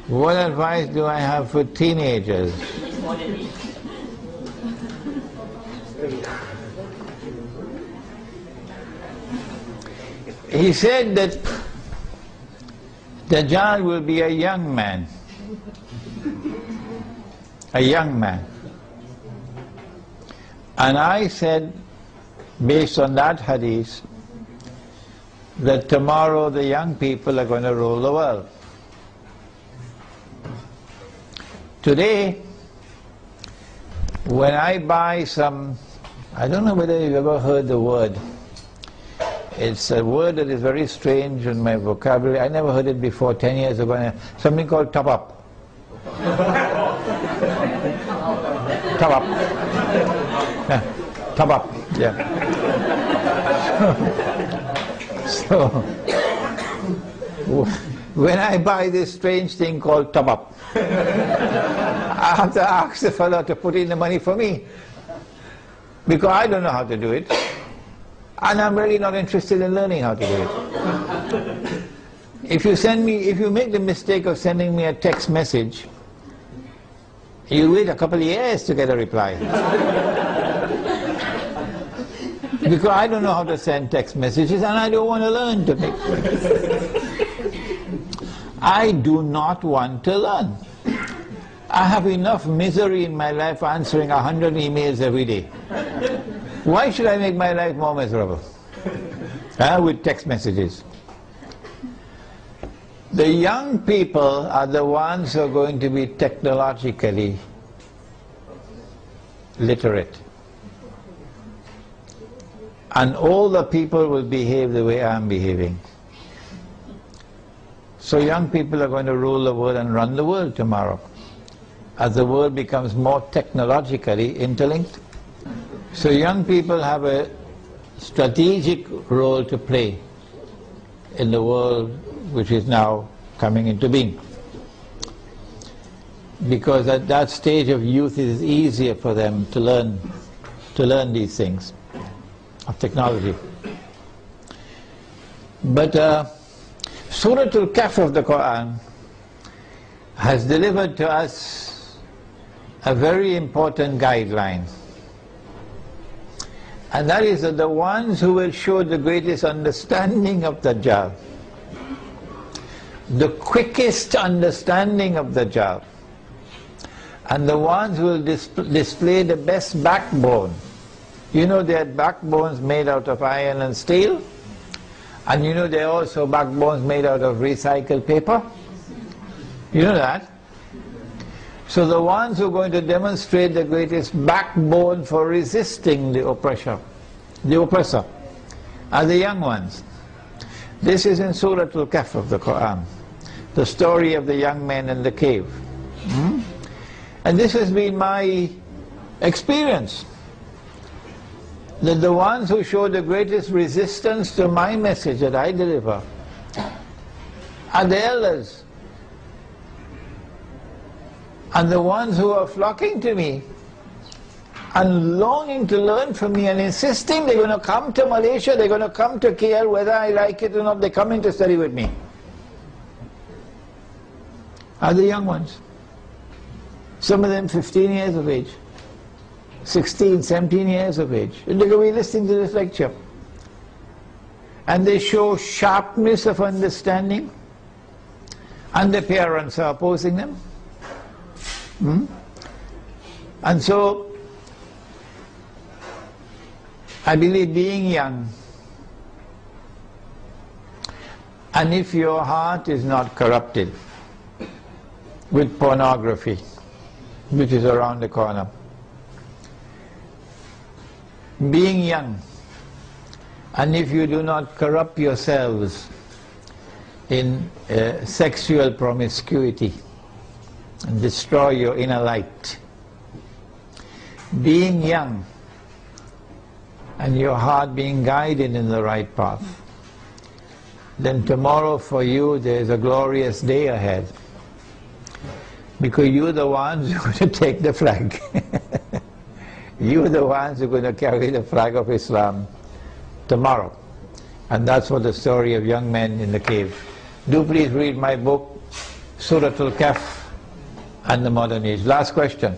What advice do I have for teenagers? He said that Dajjal will be a young man. A young man. And I said, based on that hadith, that tomorrow the young people are going to rule the world. Today, when I buy some, I don't know whether you've ever heard the word. It's a word that is very strange in my vocabulary. I never heard it before 10 years ago. Something called top up. Top up. Yeah. Top up. Yeah. So, when I buy this strange thing called top up, I have to ask the fellow to put in the money for me, because I don't know how to do it, and I'm really not interested in learning how to do it. If you make the mistake of sending me a text message, you wait a couple of years to get a reply. Because I don't know how to send text messages, and I don't want to learn to make. I do not want to learn. I have enough misery in my life answering 100 emails every day. Why should I make my life more miserable? With text messages. The young people are the ones who are going to be technologically literate. And all the people will behave the way I'm behaving. So young people are going to rule the world and run the world tomorrow, as the world becomes more technologically interlinked. So young people have a strategic role to play in the world which is now coming into being. Because at that stage of youth it is easier for them to learn these things of technology. But Surah Al-Kahf of the Quran has delivered to us a very important guideline. And that is that the ones who will show the greatest understanding of Dajjal, the quickest understanding of Dajjal, and the ones who will display the best backbone. You know, there are backbones made out of iron and steel, and you know there are also backbones made out of recycled paper. You know that? So the ones who are going to demonstrate the greatest backbone for resisting the oppressor are the young ones. This is in Surah Al-Kahf of the Quran, the story of the young men in the cave. And this has been my experience, that the ones who show the greatest resistance to my message that I deliver are the elders, and the ones who are flocking to me and longing to learn from me and insisting they're going to come to Malaysia, they're going to come to KL, whether I like it or not, they're coming to study with me, are the young ones. Some of them 15 years of age, 16, 17 years of age. And they're going to be listening to this lecture. And they show sharpness of understanding, and their parents are opposing them. And so, I believe being young, and if your heart is not corrupted with pornography, which is around the corner, being young, and if you do not corrupt yourselves in sexual promiscuity and destroy your inner light, being young and your heart being guided in the right path, then tomorrow for you there is a glorious day ahead, because you're the ones who are going to take the flag. You're the ones who are going to carry the flag of Islam tomorrow. And that's what the story of young men in the cave. Do please read my book, Surah Al-Kahf and the modern age. Last question.